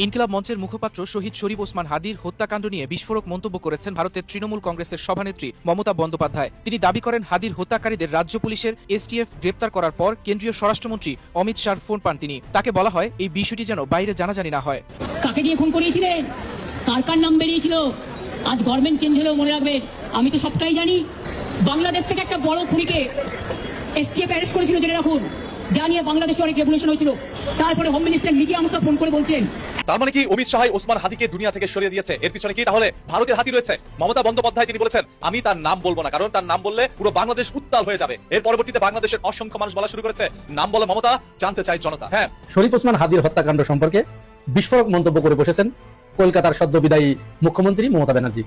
ইনকিলাব মঞ্চের মুখপাত্র শহীদ শরীফ ওসমান হাদির হত্যাকাণ্ড নিয়ে বিস্ফোরক মন্তব্য করেছেন ভারতের তৃণমূল কংগ্রেসের সভানেত্রী মমতা বন্দ্যোপাধ্যায়। তিনি দাবি করেন হাদির হত্যাকারীদের রাজ্য পুলিশের এসটিএফ গ্রেপ্তার করার পর কেন্দ্রীয় স্বরাষ্ট্রমন্ত্রী অমিত শাহর ফোন পান তিনি। তাকে বলা হয় এই বিষয়টি যেন বাইরে জানাজানি না হয়। কাকে দিয়ে খুন করিয়েছিলেন, কার কার নাম বেরিয়েছিল, আজ গভর্নমেন্ট চেঞ্জ হলেও মনে রাখবেন আমি তো সবটাই জানি। বাংলাদেশ থেকে একটা বড় খুনিকে এসটিএফ অ্যারেস্ট করেছিল জেনে রাখুন, জানিয়ে বাংলাদেশে অনেক রেভলিউশন হয়েছিল। তারপরে হোম মিনিস্টার নিজে আমাকে ফোন করে বলছেন। তার মানে কি অমিত শাহ ওসমান হাদিকে দুনিয়া থেকে সরিয়ে দিয়েছে? এর পিছনে কি তাহলে ভারতের হাতি রয়েছে? মমতা বন্দ্যোপাধ্যায় তিনি বলেছেন আমি তার নাম বলবো না, কারণ তার নাম বললে পুরো বাংলাদেশ উত্তাল হয়ে যাবে। এর পরবর্তীতে বাংলাদেশের অসংখ্য মানুষ বলা শুরু করেছে নাম বলে মমতা, জানতে চাই জনতা। হ্যাঁ, শরীফ ওসমান হাদির হত্যাকাণ্ড সম্পর্কে বিস্ফোরক মন্তব্য করে বসেছেন কলকাতার সদ্য বিদায়ী মুখ্যমন্ত্রী মমতা ব্যানার্জি।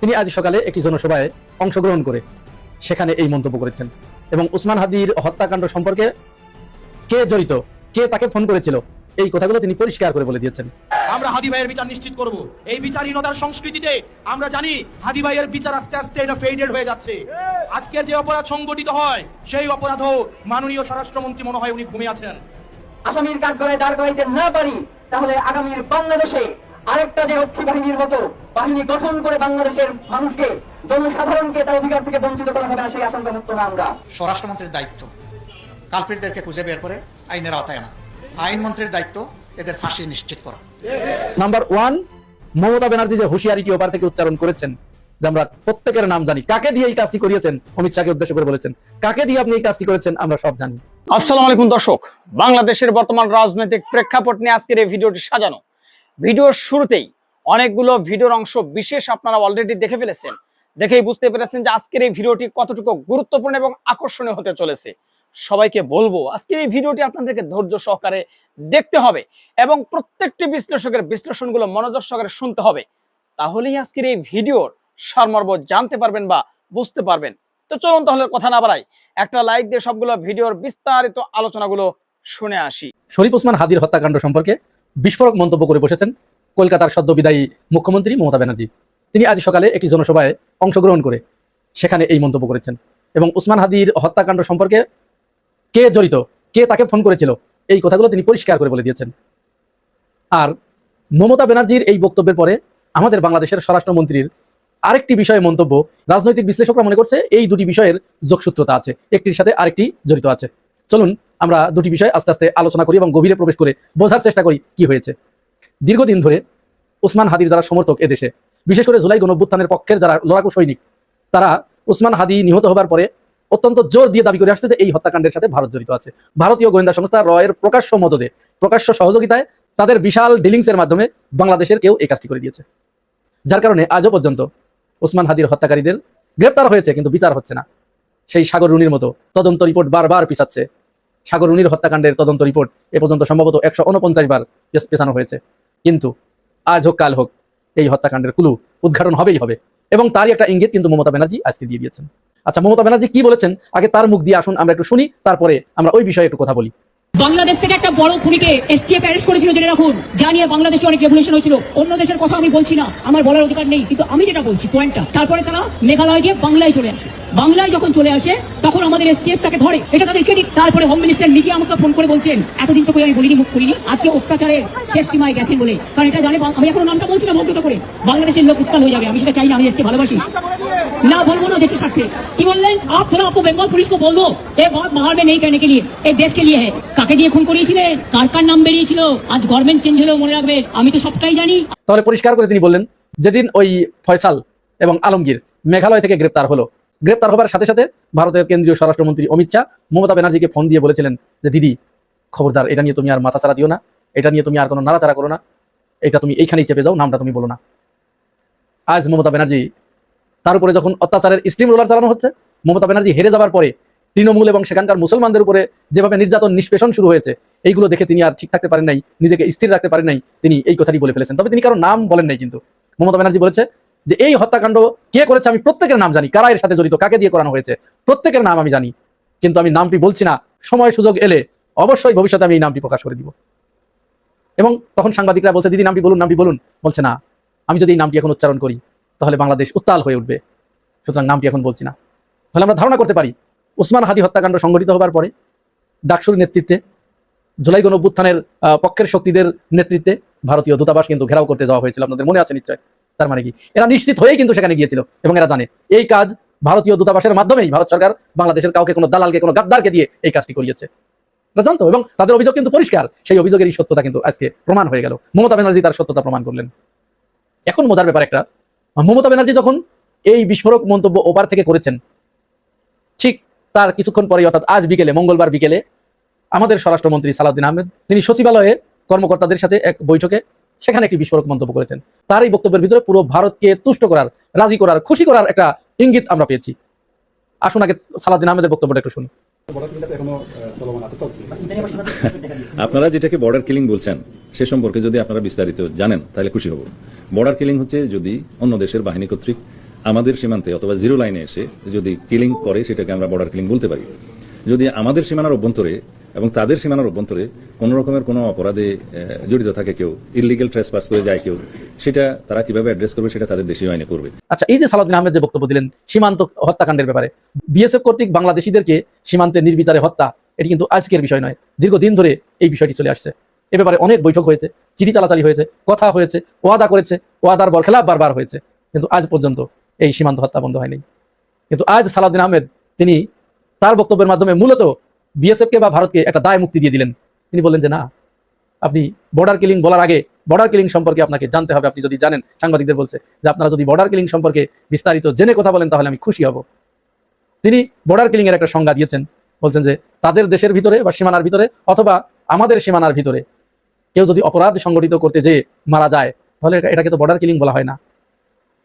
তিনি আজ সকালে একটি জনসভায় অংশগ্রহণ করে সেখানে এই মন্তব্য করেছেন এবং ওসমান হাদির হত্যাকাণ্ড সম্পর্কে কে জড়িত, কে তাকে ফোন করেছিল, এই কথাগুলো তিনি পরিষ্কার করে বলে দিয়েছেন। আমরা হাদি ভাইয়ের বিচার নিশ্চিত করব। এই বিচারহীনতার সংস্কৃতিতে আমরা জানি হাদি ভাইয়ের বিচার আস্তে আস্তে এটা ফেডেড হয়ে যাচ্ছে। আজকে যে অপরাধ সংগঠিত হয় সেই অপরাধও মাননীয় স্বরাষ্ট্রমন্ত্রী মনে হয় উনি ঘুমিয়ে আছেন। আসামির কাঠগড়ায় দাঁড় করাইতে না পারি তাহলে আগামীর বাংলাদেশে আরেকটা যে রক্ষী বাহিনীর মতো বাহিনী গঠন করে বাংলাদেশের মানুষকে, জনসাধারণকে তার অধিকার থেকে বঞ্চিত করা হবে না, সেই আশঙ্কা মুক্ত না আমরা। স্বরাষ্ট্রমন্ত্রীর দায়িত্ব কালপিটদেরকে খুঁজে বের করে আইনের আওতায় আনা, আইনমন্ত্রীর দায়িত্ব এদের ফাঁসি নিশ্চিত করা। নাম্বার 1, মমতা ব্যানার্জি যে হুঁশিয়ারিটি ওপার থেকে উচ্চারণ করেছেন যে আমরা প্রত্যেকের নাম জানি, কাকে দিয়ে এই কাজটি করিয়েছেন, অমিত শাহকে উদ্দেশ্য করে বলেছেন কাকে দিয়ে আপনি এই কাজটি করেছেন আমরা সব জানি। আসসালামু আলাইকুম দর্শক, বাংলাদেশের বর্তমান রাজনৈতিক প্রেক্ষাপট নিয়ে আজকের এই ভিডিওটি সাজানো। ভিডিওর শুরুতেই অনেকগুলো ভিডিওর অংশ বিশেষ আপনারা অলরেডি দেখে ফেলেছেন, দেখেই বুঝতে পেরেছেন যে আজকের এই ভিডিওটি কতটুকু গুরুত্বপূর্ণ এবং আকর্ষণীয় হতে চলেছে। সবাইকে বলবো আজকের এই ভিডিওটি আপনাদেরকে ধৈর্য সহকারে দেখতে হবে এবং প্রত্যেকটি বিশ্লেষকের বিশ্লেষণগুলো মনোযোগ সহকারে শুনতে হবে, তাহলেই আজকের এই ভিডিওর সারমর্ম জানতে পারবেন বা বুঝতে পারবেন। তো চলুন তাহলে কথা না বাড়াই, একটা লাইক দিয়ে সবগুলো ভিডিওর বিস্তারিত আলোচনাগুলো শুনে আসি। শরীফ ওসমান হাদির হত্যাকাণ্ড সম্পর্কে বিস্ফোরক মন্তব্য করে বসেছেন কলকাতার সদ্য বিদায়ী মুখ্যমন্ত্রী মমতা ব্যানার্জি। তিনি আজ সকালে একটি জনসভায় অংশগ্রহণ করে সেখানে এই মন্তব্য করেছেন এবং ওসমান হাদির হত্যাকাণ্ড সম্পর্কে কে জড়িত, কে তাকে ফোন করেছিল, এই কথাগুলো তিনি পরিষ্কার করে বলে দিয়েছেন। আর মমতা ব্যানার্জির এই বক্তব্যের পরে আমাদের বাংলাদেশের স্বরাষ্ট্রমন্ত্রীর আরেকটি বিষয়ে মন্তব্য, রাজনৈতিক বিশ্লেষকরা মনে করছে এই দুটি বিষয়ের যোগসূত্রতা আছে, একটির সাথে আরেকটি জড়িত আছে। চলুন আমরা দুটি বিষয় আস্তে আস্তে আলোচনা করি এবং গভীরে প্রবেশ করে বোঝার চেষ্টা করি কি হয়েছে। দীর্ঘদিন ধরে ওসমান হাদির যারা সমর্থক এদেশে, বিশেষ করে জুলাই গণঅভ্যুত্থানের পক্ষের যারা লড়াকু সৈনিক, তারা ওসমান হাদি নিহত হবার পরে অত্যন্ত জোর দিয়ে দাবি করে আসছে যে এই হত্যাকাণ্ডের সাথে ভারত জড়িত আছে। ভারতীয় গোয়েন্দা সংস্থা রয়ের প্রকাশ্য মদদে, প্রকাশ্য সহযোগিতায়, তাদের বিশাল ডিলিংসের মাধ্যমে বাংলাদেশের কেউ এই কাজটি করে দিয়েছে, যার কারণে আজও পর্যন্ত ওসমান হাদির হত্যাকারীদের গ্রেপ্তার হয়েছে কিন্তু বিচার হচ্ছে না। সেই সাগর রুনির মতো তদন্ত রিপোর্ট বারবার পিছাচ্ছে। সাগর রুনির হত্যাকাণ্ডের তদন্ত রিপোর্ট এ পর্যন্ত সম্ভবত 149 বার পেছানো হয়েছে, কিন্তু আজ হোক কাল হোক এই হত্যাকাণ্ডের কুলু উদ্ঘাটন হবেই হবে এবং তারই একটা ইঙ্গিত কিন্তু মমতা ব্যানার্জি আজকে দিয়ে দিয়েছেন। আচ্ছা, মমতা ব্যানার্জি কি বলেছেন আগে তার মুখ দিয়ে আসুন আমরা একটু শুনি, তারপরে আমরা ওই বিষয়ে একটু কথা বলি। বাংলাদেশ থেকে একটা বড় খুনিকে এসটিএফ অ্যারেস্ট করেছিল জেনে রাখুন, জানিয়ে বাংলাদেশে অনেক রেভলিউশন হয়েছিল। অন্য দেশের কথা আমি বলছি না, আমার বলার অধিকার নেই, কিন্তু আমি যেটা বলছি পয়েন্টটা। তারপরে তারা মেঘালয় গিয়ে বাংলায় চলে আসে। বাংলায় যখন চলে আসে তখন আমাদের এসটিএফ তাকে ধরে, এটা তাদের ক্রেডিট। তারপরে হোম মিনিস্টার নিজে আমাকে ফোন করে বলছেন এতদিন তো আমি বলিনি, মুখ করিনি, আজকে অত্যাচারের শেষ সীমায় গেছেন বলে। কারণ এটা জানে, আমি এখন নামটা বলছি না বলতে করে বাংলাদেশের লোক উত্তাল হয়ে যাবে, আমি সেটা চাই না। আমি দেশকে ভালোবাসি না, বলবো না দেশের স্বার্থে। কি বললেন आप थोड़ा आपको बंगाल पुलिस को बोल दो ये बात बाहर में नहीं कहने के लिए, ये देश के लिए है। কাকে দিয়ে খুন করিয়েছিলেন, কার কার নাম বেরিয়েছিল, আজ গভর্নমেন্ট চেঞ্জ হলেও মনে রাখবেন আমি তো সবটাই জানি। তাহলে পরিষ্কার করে তিনি বললেন যেদিন ওই ফয়সাল এবং আলমগীর মেঘালয় থেকে গ্রেপ্তার হলো, গ্রেপ্তার হবার সাথে সাথে ভারতের কেন্দ্রীয় স্বরাষ্ট্রমন্ত্রী অমিত শাহ মমতা ব্যানার্জিকে ফোন দিয়ে বলেছিলেন যে দিদি খবরদার, এটা নিয়ে তুমি আর মাথাচাড়া দিও না, এটা নিয়ে তুমি আর কোনো নাড়াচাড়া করো না, এটা তুমি এইখানেই চেপে যাও, নামটা তুমি বলো না। আজ মমতা ব্যানার্জি তার উপরে যখন অত্যাচারের স্টিম রোলার চালানো হচ্ছে, মমতা ব্যানার্জি হেরে যাবার পরে তৃণমূল এবং সেখানকার মুসলমানদের উপরে যেভাবে নির্যাতন নিষ্পেষণ শুরু হয়েছে, এইগুলো দেখে তিনি আর ঠিক থাকতে পারেন নাই, নিজেকে স্থির রাখতে পারেন নাই, তিনি এই কথাটি বলে ফেলেছেন। তবে তিনি কারো নাম বলেন নাই, কিন্তু মমতা ব্যানার্জি বলেছে যে এই হত্যাকাণ্ড কে করেছে আমি প্রত্যেকের নাম জানি, কারা এর সাথে জড়িত, কাকে দিয়ে করানো হয়েছে, প্রত্যেকের নাম আমি জানি, কিন্তু আমি নামটি বলছি না, সময় সুযোগ এলে অবশ্যই ভবিষ্যতে আমি এই নামটি প্রকাশ করে দিব। এবং তখন সাংবাদিকরা বলছে দিদি নামটি বলুন, নামটি বলুন। বলছে না, আমি যদি এই নামটি এখন উচ্চারণ করি তাহলে বাংলাদেশ উত্তাল হয়ে উঠবে, সুতরাং নামটি এখন বলছি না। তাহলে আমরা ধারণা করতে পারি ওসমান হাদি হত্যাকাণ্ড সংঘটিত হবার পরে ডাকসুর নেতৃত্বে জুলাই গণ অভ্যুত্থানের পক্ষের শক্তিদের নেতৃত্বে ভারতীয় দূতাবাস কিন্তু ঘেরাও করতে যাওয়া হয়েছিল, আপনাদের মনে আছে নিশ্চয়। তার মানে কি, এরা নিশ্চিত হয়েই কিন্তু সেখানে গিয়েছিল এবং এরা জানে এই কাজ ভারতীয় দূতাবাসের মাধ্যমেই ভারত সরকার বাংলাদেশের কাউকে কোনো দালালকে কোনো গাদ্দারকে দিয়ে এই কাজটি করিয়েছে, এটা জানতো। এবং তাদের অভিযোগ কিন্তু পরিষ্কার, সেই অভিযোগেরই সত্যতা কিন্তু আজকে প্রমাণ হয়ে গেল। মমতা ব্যানার্জি তার সত্যতা প্রমাণ করলেন। এখন মজার ব্যাপার একটা, মমতা ব্যানার্জি যখন এই বিস্ফোরক মন্তব্য ওপার থেকে করেছেন, ঠিক তার কিছুক্ষণ পরে অর্থাৎ আজ বিকেলে, মঙ্গলবার বিকেলে, আমাদের স্বরাষ্ট্রমন্ত্রী সালাউদ্দিন আহমেদ তিনি সচিবালয়ে কর্মকর্তাদের সাথে এক বৈঠকে সেখানে একটি বিস্ফোরক মন্তব্য করেছেন। তার এই বক্তব্যের ভিতরে পুরো ভারতকে তুষ্ট করার, রাজি করার, খুশি করার একটা ইঙ্গিত আমরা পেয়েছি। আসুন আগে সালাউদ্দিন আহমেদের বক্তব্যটা একটু শুনি। আপনারা যেটাকে বর্ডার কিলিং বলছেন সে সম্পর্কে যদি আপনারা বিস্তারিত জানেন তাহলে খুশি হব। বর্ডার কিলিং হচ্ছে যদি অন্য দেশের বাহিনী কর্তৃক আমাদের সীমান্তে অথবা জিরো লাইনে এসে যদি কিলিং করে সেটাকে আমরা বর্ডার কিলিং বলতে পারি। যদি আমাদের সীমানার অভ্যন্তরে এবং তাদের সীমানার অভ্যন্তরে কোনো রকমের কোনো অপরাধে জড়িত থাকে কেউ, ইললিগ্যাল ট্রেসপাস করে যায় কেউ, সেটা তারা কিভাবে অ্যাড্রেস করবে সেটা তাদের দেশীয় আইনে করবে। আচ্ছা, এই যে সালাউদ্দিন আহমেদ যে বক্তব্য দিলেন সীমান্ত হত্যাকাণ্ডের ব্যাপারে, বিএসএফ কর্তৃক বাংলাদেশিদেরকে সীমান্তে নির্বিচারে হত্যা, এটি কিন্তু আজকের বিষয় নয়, দীর্ঘদিন ধরে এই বিষয়টি চলে আসছে। এ ব্যাপারে অনেক বৈঠক হয়েছে, চিঠি চালাচালি হয়েছে, কথা হয়েছে, ওয়াদা করেছে, ওয়াদার বরখেলাপ বারবার হয়েছে, কিন্তু আজ পর্যন্ত এই সীমান্ত হত্যা বন্ধ হয়নি। কিন্তু আজ সালাউদ্দিন আহমেদ তিনি তার বক্তব্যের মাধ্যমে মূলত বিএসএফকে বা ভারতকে একটা দায় মুক্তি দিয়ে দিলেন। তিনি বললেন যে না, আপনি বর্ডার কিলিং বলার আগে বর্ডার কিলিং সম্পর্কে আপনাকে জানতে হবে। আপনি যদি জানেন, সাংবাদিকদের বলছে যে আপনারা যদি বর্ডার কিলিং সম্পর্কে বিস্তারিত জেনে কথা বলেন তাহলে আমি খুশি হব। তিনি বর্ডার কিলিং এর একটা সংজ্ঞা দিয়েছেন, বলছেন যে তাদের দেশের ভিতরে বা সীমানার ভিতরে অথবা আমাদের সীমানার ভিতরে কেউ যদি অপরাধ সংগঠিত করতে যে মারা যায় তাহলে এটাকে তো বর্ডার কিলিং বলা হয় না।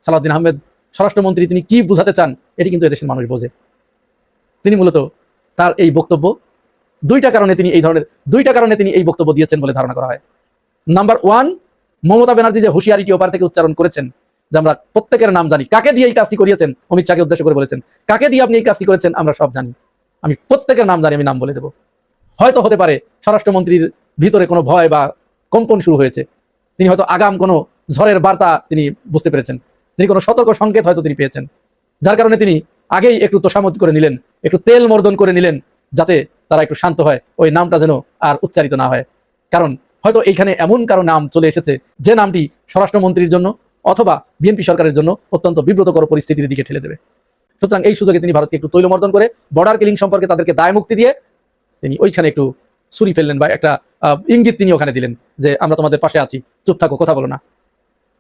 সালাউদ্দিন আহমেদ স্বরাষ্ট্রমন্ত্রী তিনি কি বুঝাতে চান এটি কিন্তু এদেশের মানুষ বোঝে। তিনি মূলত তার এই বক্তব্য দুইটা কারণে তিনি এই বক্তব্য দিয়েছেন বলে ধারণা করা হয়। নাম্বার ওয়ান, মমতা ব্যানার্জি যে হুঁশিয়ারিটি ওপার থেকে উচ্চারণ করেছেন যে আমরা প্রত্যেকের নাম জানি, কাকে দিয়ে এই কাজটি করিয়েছেন, অমিত শাহকে উদ্দেশ্য করে বলেছেন, কাকে দিয়ে আপনি এই কাজটি করেছেন আমরা সব জানি, আমি প্রত্যেকের নাম জানি, আমি নাম বলে দেব। হয়তো হতে পারে স্বরাষ্ট্রমন্ত্রীর ভিতরে কোনো ভয় বা কম্পন শুরু হয়েছে, তিনি হয়তো আগাম কোনো ঝড়ের বার্তা তিনি বুঝতে পেরেছেন, তিনি কোনো সতর্ক সংকেত হয়তো তিনি পেয়েছেন, যার কারণে তিনি আগেই একটু তোষামত করে নিলেন, একটু তেল মর্দন করে নিলেন, যাতে তারা একটু শান্ত হয়, ওই নামটা যেন আর উচ্চারিত না হয়। কারণ হয়তো এইখানে এমন কারো নাম চলে এসেছে যে নামটি স্বরাষ্ট্রমন্ত্রীর জন্য অথবা বিএনপি সরকারের জন্য অত্যন্ত বিব্রতকর পরিস্থিতির দিকে ঠেলে দেবে। সুতরাং এই সুযোগে তিনি ভারতকে একটু তৈলমর্দন করে বর্ডার কিলিং সম্পর্কে তাদেরকে দায় মুক্তি দিয়ে তিনি ওইখানে একটু ছুরি ফেললেন বা একটা ইঙ্গিত তিনি ওখানে দিলেন যে আমরা তোমাদের পাশে আছি, চুপ থাকো, কথা বলো না।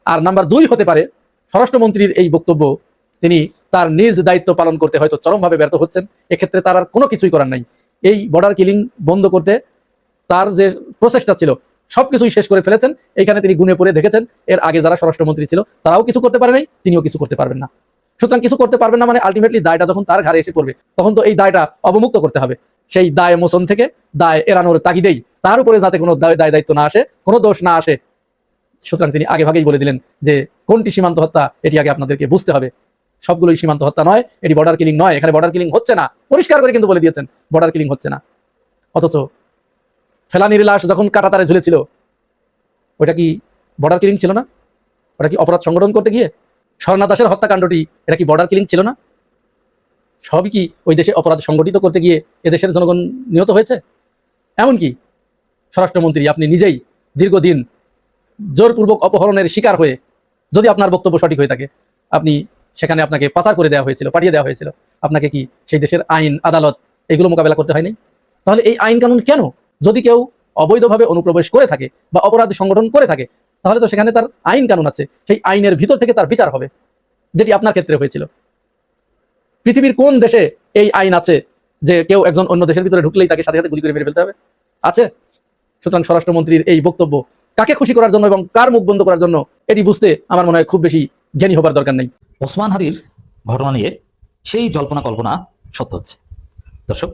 আর নাম্বার দুই হতে পারে স্বরাষ্ট্রমন্ত্রীর এই বক্তব্য তিনি তার নিজ দায়িত্ব পালন করতে হয়তো চরমভাবে ব্যর্থ হচ্ছেন। এক্ষেত্রে তার আর কোনো কিছুই করার নাই। এই বর্ডার কিলিং বন্ধ করতে তার যে প্রচেষ্টা ছিল সবকিছুই শেষ করে ফেলেছেন। এইখানে তিনি গুনে পড়ে দেখেছেন এর আগে যারা স্বরাষ্ট্রমন্ত্রী ছিল তারাও কিছু করতে পারে নাই, তিনিও কিছু করতে পারবেন না। সুতরাং কিছু করতে পারবেন না মানে আলটিমেটলি দায়টা যখন তার ঘাড়ে এসে পড়বে তখন তো এই দায়টা অবমুক্ত করতে হবে। সেই দায় মোচন থেকে দায় এড়ানোর তাগিদেই তার উপরে যাতে কোনো দায় দায়িত্ব না আসে, কোনো দোষ না আসে, সুতরাং তিনি আগে ভাগেই বলে দিলেন যে কোনটি সীমান্ত হত্যা এটি আগে আপনাদেরকে বুঝতে হবে। সবগুলোই সীমান্ত হত্যা নয়, এটি বর্ডার কিলিং নয়, এখানে বর্ডার কিলিং হচ্ছে না, পরিষ্কার করে কিন্তু বলে দিয়েছেন বর্ডার কিলিং হচ্ছে না। অথচ ফেলানির লাশ যখন কাঁটাতারে ঝুলেছিল ওটা কি বর্ডার কিলিং ছিল না? ওটা কি অপরাধ সংগঠন করতে গিয়ে? স্বর্ণা দাসের হত্যাকাণ্ডটি এটা কি বর্ডার কিলিং ছিল না? সবই কি ওই দেশে অপরাধ সংগঠিত করতে গিয়ে এদেশের জনগণ নিহত হয়েছে? এমনকি স্বরাষ্ট্রমন্ত্রী আপনি নিজেই দীর্ঘদিন জোরপূর্বক অপহরণের শিকার হয়ে, যদি আপনার বক্তব্য সঠিক হয়ে থাকে, আপনি সেখানে আপনাকে পাচার করে দেওয়া হয়েছিল, পাঠিয়ে দেওয়া হয়েছিল, আপনাকে কি সেই দেশের আইন আদালত এগুলো মোকাবেলা করতে হয়নি? তাহলে এই আইন কানুন কেন? যদি কেউ অবৈধভাবে অনুপ্রবেশ করে থাকে বা অপরাধ সংগঠন করে থাকে তাহলে তো সেখানে তার আইন কানুন আছে, সেই আইনের ভিতর থেকে তার বিচার হবে, যেটি আপনার ক্ষেত্রে হয়েছিল। পৃথিবীর কোন দেশে এই আইন আছে যে কেউ একজন অন্য দেশের ভিতরে ঢুকলেই তাকে সাথে সাথে গুলি করে মেরে ফেলতে হবে? আছে? সুতরাং স্বরাষ্ট্রমন্ত্রীর এই বক্তব্য কাকে খুশি করার জন্য এবং কার মুখ বন্ধ করার জন্য এটি বুঝতে আমার মনে হয় খুব বেশি জ্ঞানী হবার দরকার নেই। ওসমান হাদির ঘটনা নিয়ে সেই জল্পনা কল্পনা সত্য হচ্ছে। দর্শক,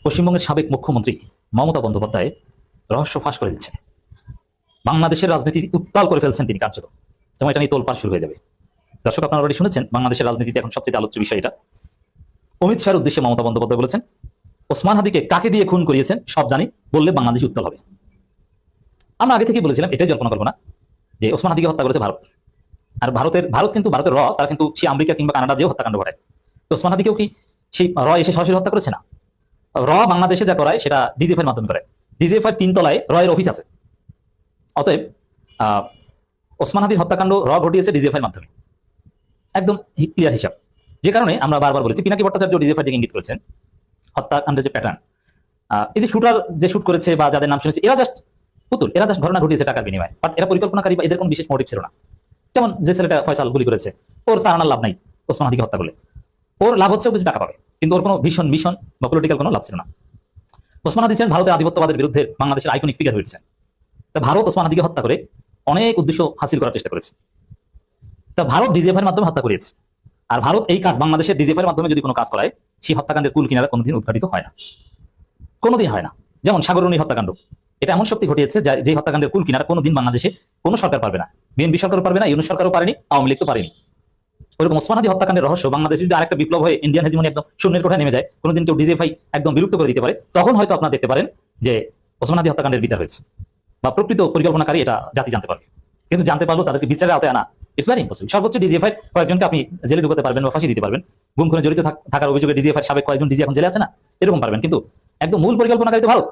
পশ্চিমবঙ্গের সাবেক মুখ্যমন্ত্রী মমতা বন্দ্যোপাধ্যায় রহস্য ফাঁস করে দিচ্ছেন। বাংলাদেশের রাজনীতি উত্তাল করে ফেলছেন তিনি কার্যত, এবং এটা নিয়ে তোলপাড় শুরু হয়ে যাবে। দর্শক, আপনারা অলরেডি শুনেছেন বাংলাদেশের রাজনীতিতে এখন সবচেয়ে আলোচ্য বিষয় এটা। অমিত শাহের উদ্দেশ্যে মমতা বন্দ্যোপাধ্যায় বলেছেন ওসমান হাদিকে কাকে দিয়ে খুন করিয়েছেন সব জানি, বললে বাংলাদেশ উত্তাল হবে। আমরা আগে থেকেই বলেছিলাম, এটাই জল্পনা করবো না, যে ওসমান হাদিকে হত্যা করেছে ভারত। আর ভারত কিন্তু ভারতের তারা কিন্তু সে আমেরিকা কিংবা কানাডা যেও হত্যাকাণ্ড ঘটায়। তো ওসমান হাদিকেও কি সেই এসে সরাসরি হত্যা করেছে না? বাংলাদেশে যা করায় সেটা ডিজিএফ এর মাধ্যমে করে, ডিজিএফআই 3 তলায় রয়ের অফিস আছে। অতএব ওসমান হাদির হত্যাকাণ্ড ঘটিয়েছে ডিজিএফআই এর মাধ্যমে, একদম ক্লিয়ার হিসাব। যে কারণে আমরা বারবার বলেছি, পিনাকি ভট্টাচার্য ডিজিএফআই দিকে ইঙ্গিত করেছেন হত্যাকাণ্ডের যে প্যাটার্ন, এই যে শুটার যে শুট করেছে বা যাদের নাম শুনেছি, এরা জাস্ট পুতুল, এরা জাস্ট ঘটনা ঘটিয়েছে টাকার বিনিময়ে, বাট এরা পরিকল্পনাকারী বা এদের কোনো বিশেষ মোটিভ ছিল না। যেমন যে ছেলেটা ফয়সাল গুলি করেছে, ওর সারানার লাভ নাই ওসমান হাদিকে হত্যা করলে, ওর লাভ হচ্ছে ও কিছু টাকা পাবে, কিন্তু ওর কোনো মিশন বা পলিটিক্যাল কোনো লাভ ছিল না। ওসমান হাদি ছিলেন ভারতের আধিপত্যবাদের বিরুদ্ধে বাংলাদেশের আইকনিক ফিগার হয়েছে। তা ভারত ওসমান হাদিকে হত্যা করে অনেক উদ্দেশ্য হাসিল করার চেষ্টা করেছে। তা ভারত ডিজিএফআই এর মাধ্যমে হত্যা করিয়েছে, আর ভারত এই কাজ বাংলাদেশের ডিজিএফআই এর মাধ্যমে যদি কোনো কাজ করায়, সেই হত্যাকাণ্ডের কুল কিনারা কোনোদিন উদ্ঘাটিত হয় না, কোনোদিন হয় না। যেমন সাগররণী হত্যাকাণ্ড, এটা এমন শক্তি ঘটিয়েছে যে হত্যাকাণ্ডের কুল কিনারা কোনোদিন বাংলাদেশে কোনো সরকার পারবে না, বিএনপি সরকারও পারবে না, ইউনূস সরকারও পারেনি, আওয়ামী লীগ তো পারেনি। ওরকম ওসমান হাদি হত্যাকাণ্ডের রহস্য বাংলাদেশে যদি আরেকটা বিপ্লব হয়ে ইন্ডিয়ান হেজিমনি একদম শূন্যের কোঠায় নেমে যায়, কোনোদিন কেউ ডিজিএফআই একদম বিলুপ্ত করে দিতে পারে, তখন হয়তো আপনারা দেখতে পারেন যে ওসমান হাদি হত্যাকাণ্ডের বিচার হয়েছে বা প্রকৃত পরিকল্পনাকারী এটা জাতি জানতে পারবে। কিন্তু জানতে পারলেও তাদেরকে বিচারের আওতায় আনা ইটস ভেরি ইম্পসিবল। সর্বোচ্চ ডিজিএফআই কয়েকজনকে আপনি জেলে ঢুকাতে পারবেন বা ফাঁসি দিতে পারবেন, গুম খুনে জড়িত থাকার অভিযোগে ডিজিএফআই সাবেক কয়েকজন ডিজি এখন জেলে আছে না, এরকম পারবেন। কিন্তু একদম মূল পরিকল্পনাকারী তো ভারত,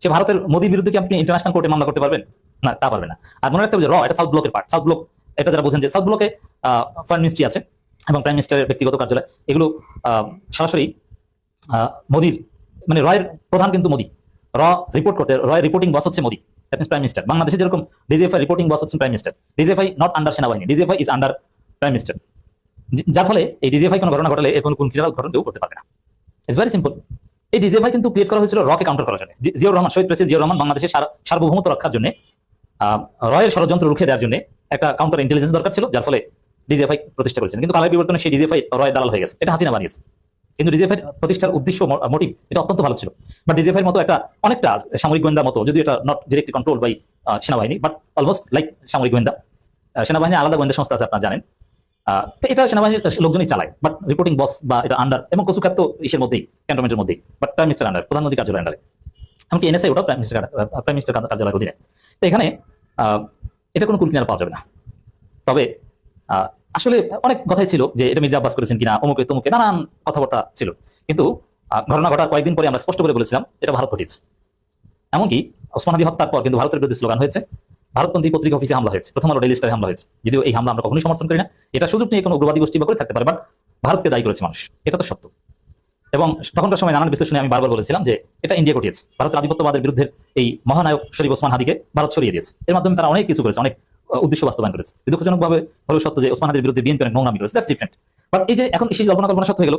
সে ভারতের মোদীর বিরুদ্ধে কি আপনি ইন্টারন্যাশনাল কোর্টে মামলা করতে পারবেন? না, তা পারবে না। আর মনে রাখতে হবে যে এটা সাউথ ব্লকের পার্ট। সাউথ ব্লক এটা যারা বোঝেন যে সাউথ ব্লকে ফরেন মিনিস্ট্রি আছে এবং প্রাইম মিনিস্টারের ব্যক্তিগত কার্যালয়, এগুলো সরাসরি মোদির মানে রয়ের প্রধান কিন্তু মোদি, রিপোর্ট করতে রয়ের রিপোর্টিং বস হচ্ছে Modi, that means prime minister. বাংলাদেশে যেরকম ডিজিএফআই রিপোর্টিং বস হচ্ছে prime minister, DGFI not under সেনাবাহিনী, DGFI is under prime minister. যার ফলে এই ডিজিএফআই কোনো ঘটনা ঘটালে এর কোনো ক্রীড়া উদ্ঘাটন কেউ করতে পারবে না। It's very simple. এই ডিজিএফআই কিন্তু ক্রিয়েট করা হয়েছিল রকে কাউন্টার করার জন্য। জিয়াউর রহমান, শহীদ প্রেসিডেন্ট জিয়াউর রহমান বাংলাদেশের সার্বভৌমত্ব রক্ষার জন্য রয়ের ষড়যন্ত্র রুখে দেওয়ার জন্য একটা কাউন্টার ইন্টেলিজেন্স দরকার ছিল, যার ফলে ডিজিএফআই প্রতিষ্ঠা করেছেন। কিন্তু কালের বিবর্তনে সেই ডিজিএফআই রয় দালাল হয়ে গেছে, এটা হাসিনা বানিয়েছে। কিন্তু ডিজিএফআই প্রতিষ্ঠার উদ্দেশ্য মোটিভ এটা অত্যন্ত ভালো ছিল। বাট ডিজিএফআই মতো একটা অনেকটা সামরিক গোয়েন্দার মতো, যদিও এটা নট ডিরেক্টলি কন্ট্রোল বাই সেনাবাহিনী, বাট অলমোস্ট লাইক সামরিক গোয়েন্দা। সেনাবাহিনী আলাদা গোয়েন্দা সংস্থা আছে আপনারা জানেন, তো এটা সেনাবাহিনীর লোকজনই চালায়, বাট রিপোর্টিং বস বা এটা আন্ডার এবং কচুকার তো ইসের মধ্যেই, ক্যান্টনমেন্টের মধ্যেই, বাট প্রাইম মিনিস্টার আন্ডার, প্রধানমন্ত্রী কার্যালয় আন্ডারে, এমনকি এনএসআই ওটা প্রাইম মিনিস্টার কার্যালয়ের অধীনে। তো এখানে এটা কোনো কুলকিনারা পাওয়া যাবে না। তবে আসলে অনেক কথাই ছিল যে এটা মির্জা আব্বাস করেছেন কিনা, অমুকে তমুকে নানান কথাবার্তা ছিল, কিন্তু ঘটনা ঘটার কয়েকদিন পরে আমরা স্পষ্ট করে বলেছিলাম এটা ভারত ঘটিয়েছে। এমনকি ওসমান হাদি হত্যার পর কিন্তু ভারতের বিরুদ্ধে স্লোগান হয়েছে, ভারতপন্থী পত্রিকা অফিসে হামলা হয়েছে, প্রথম আলো ডেইলি স্টারে হামলা হয়েছে। যদিও এই হামলা আমরা কখনোই সমর্থন করি না, এটা সুযোগ নিয়ে কোনো উগ্রবাদী গোষ্ঠী বা করে থাকতে পারে, বাট ভারতকে দায়ী করেছে মানুষ, এটা তো সত্য। এবং তখনকার সময় নানান বিশ্লেষণে আমি বারবার বলেছিলাম যে এটা ইন্ডিয়া ঘটিয়েছে, ভারতের আধিপত্যবাদের বিরুদ্ধে এই মহানায়ক শরীফ ওসমান হাদিকে ভারত সরিয়ে দিয়েছে। এর মাধ্যমে তারা অনেক কিছু করেছে, অনেক উদ্দেশ্য বাস্তবায়ন করেছে। দুঃখজনকভাবে হলো সত্য যে ওসমান হাদির বিরুদ্ধে বিএনপি অনেক নোংরামি করেছে, দ্যাটস ডিফারেন্ট। বাট এই যে এখন সেই কল্পনা সত্য হয়ে গেল।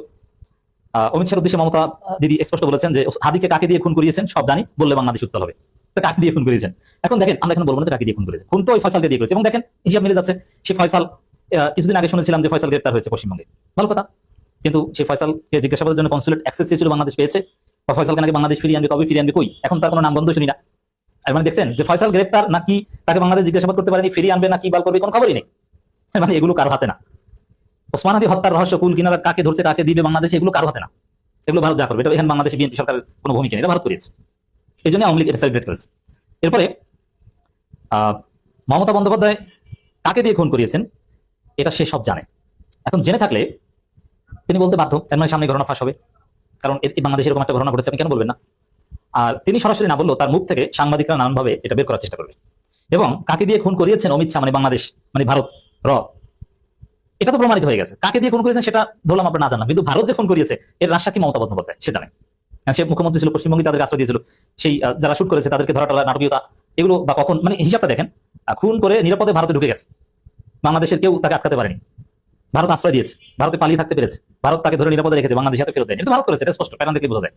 অমিত শাহের উদ্দেশ্যে মমতা দিদি স্পষ্ট বলেছেন যে হাদিকে কাকে দিয়ে খুন করিয়েছেন সব জানি, বললে বাংলাদেশ উত্তর হবে। তো কাকে দিয়ে খুন করিয়েছেন এখন দেখেন, আমরা এখন বলবো না যে কাকে দিয়ে খুন করেছে, খুন তো ওই ফয়সালকে দিয়ে করেছে। এবং দেখেন হিসাব মিলে যাচ্ছে, সে ফয়সাল কিছুদিন আগে শুনেছিলাম যে ফয়সাল গ্রেপ্তার হয়েছে পশ্চিমবঙ্গে, ভালো কথা। কিন্তু সেই ফয়সালকে জিজ্ঞাসাবাদের জন্য কনসুলেট অ্যাক্সেস চেয়েছিল, বাংলাদেশ পেয়েছে, বা ফয়সালকে নাকি বাংলাদেশ ফিরিয়ে আনবে, কবে ফিরিয়ে আনবে, কই এখন তার কোনো নাম গন্ধ শুনি না। আর মানে দেখছেন যে ফয়সাল গ্রেপ্তার নাকি তাকে বাংলাদেশ জিজ্ঞাসাবাদ করতে পারেনি, ফিরিয়ে আনবে না কি বাল করবে, কোনো খবরই নেই। মানে এগুলো কারো হাতে না। ওসমান হাদি হত্যার রহস্য কুল কিনারা কাকে ধরছে, কাকে দিবে বাংলাদেশ, এগুলো কারো হাতে না, এগুলো ভারত যা করবে। এটা এখানে বাংলাদেশে বিএনপি সরকারের কোনো ভূমিকা নেই, এটা ভারত করেছে, এই জন্য আওয়ামী লীগ এটা সেলিব্রেট করেছে। এরপরে মমতা বন্দ্যোপাধ্যায় কাকে দিয়ে খুন করিয়েছেন এটা সে সব জানে। এখন জেনে থাকলে তিনি বলতে বাধ্য, তার মানে সামনে ঘটনা ফাঁস হবে, কারণ বাংলাদেশে এরকম একটা ঘটনা ঘটেছে, আপনি কেন বলবেন না? আর তিনি সরাসরি না বললেও তার মুখ থেকে সাংবাদিকরা নানানভাবে এটা বের করার চেষ্টা করবে। এবং কাকে দিয়ে খুন করিয়েছেন অমিত শাহ মানে বাংলাদেশ মানে ভারত এটা তো প্রমাণিত হয়ে গেছে। কাকে দিয়ে খুন করেছেন সেটা ধরলাম আপনার না জানলাম, কিন্তু ভারত যে খুন করিয়েছে এর রাশা কি মমতা বন্দ্যোপাধ্যায় সে জানে। সে মুখ্যমন্ত্রী ছিল, পশ্চিমবঙ্গে তাদেরকে আশ্রয় দিয়েছিল, সেই যারা শুট করেছে তাদেরকে ধরা টলা নাটকীয়তা এগুলো বা কখন মানে হিসাবটা দেখেন, খুন করে নিরাপদে ভারতে ঢুকে গেছে, বাংলাদেশের কেউ তাকে আটকাতে পারেনি, ভারত আশ্রয় দিয়েছে, ভারতে পালিয়ে থাকতে পেরেছে, ভারত তাকে ধরে নিরাপদে রেখেছে, বাংলাদেশের হাতে ফেরত দেয়নি, এটা ভারত করেছে, এটা স্পষ্ট, প্যাটার্ন দেখে বোঝা যায়।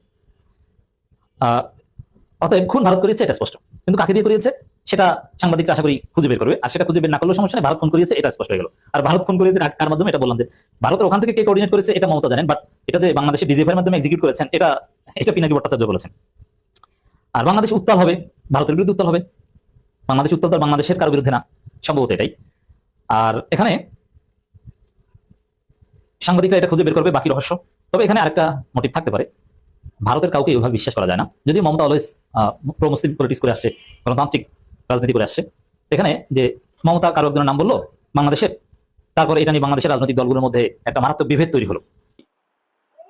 অতএব খুন ভারত করিয়েছে এটা স্পষ্ট, কিন্তু কাকে দিয়ে করিয়েছে সেটা সাংবাদিকরা আশা করি খুঁজে বের করবে, আর সেটা খুঁজে বের না করলেও সমস্যা নেই, ভারত খুন করিয়েছে এটা স্পষ্ট হয়ে গেল। আর ভারত খুন করিয়েছে কার মাধ্যমে এটা বললাম যে ভারতের ওখান থেকে কে কোঅর্ডিনেট করেছে এটা মমতা জানেন, বাট এটা যে বাংলাদেশের ডিজিএফআই এর মাধ্যমে এক্সিকিউট করেছেন এটা পিনাকি ভট্টাচার্য বলেছেন। আর বাংলাদেশ উত্তাল হবে, ভারতের বিরুদ্ধে উত্তাল হবে, বাংলাদেশ উত্তাল তার বাংলাদেশের কারো বিরুদ্ধে না, সম্ভবত এটাই। আর এখানে সাংবাদিকরা এটা খুঁজে বের করবে বাকি রহস্য। তবে এখানে আরেকটা মোটিভ থাকতে পারে, ভারতের কাউকে এভাবে বিশ্বাস করা যায় না, যদিও মমতা অলওয়েজ প্রো মুসলিম পলিটিক্স করে আসছে, গণতান্ত্রিক রাজনীতি করে আসছে। এখানে যে মমতা কারো একজনের নাম বললো বাংলাদেশের, তারপর এটা নিয়ে বাংলাদেশের রাজনৈতিক দলগুলোর মধ্যে একটা মারাত্মক বিভেদ তৈরি হলো।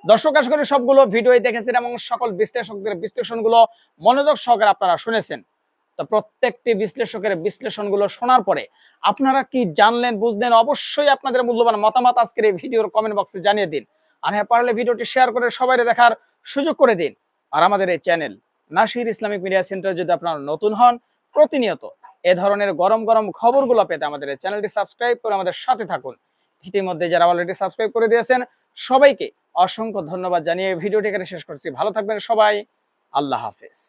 দর্শক আশা করি সবগুলো ভিডিওই দেখেছেন এবং সকল বিশ্লেষকদের বিশ্লেষণগুলো মনোযোগ সহকারে আপনারা শুনেছেন। তো প্রত্যেকটি বিশ্লেষকের বিশ্লেষণগুলো শোনার পরে আপনারা কি জানলেন বুঝলেন অবশ্যই আপনাদের মূল্যবান মতামত আজকের এই ভিডিওর কমেন্ট বক্সে জানিয়ে দিন। আর হ্যাঁ, পারলে ভিডিওটি শেয়ার করে সবাইকে দেখার সুযোগ করে দিন। আর আমাদের এই channel Nasir Islamic media centre যদি আপনারা নতুন হন, প্রতিনিয়ত এ ধরনের গরম গরম খবরগুলো পেতে আমাদের এই চ্যানেলটি সাবস্ক্রাইব করে আমাদের সাথে থাকুন। ইতিমধ্যে যারা অলরেডি সাবস্ক্রাইব করে দিয়েছেন সবাইকে অসংখ্য ধন্যবাদ জানিয়ে ভিডিওটি এখানে শেষ করছি। ভালো থাকবেন সবাই, আল্লাহ হাফেজ।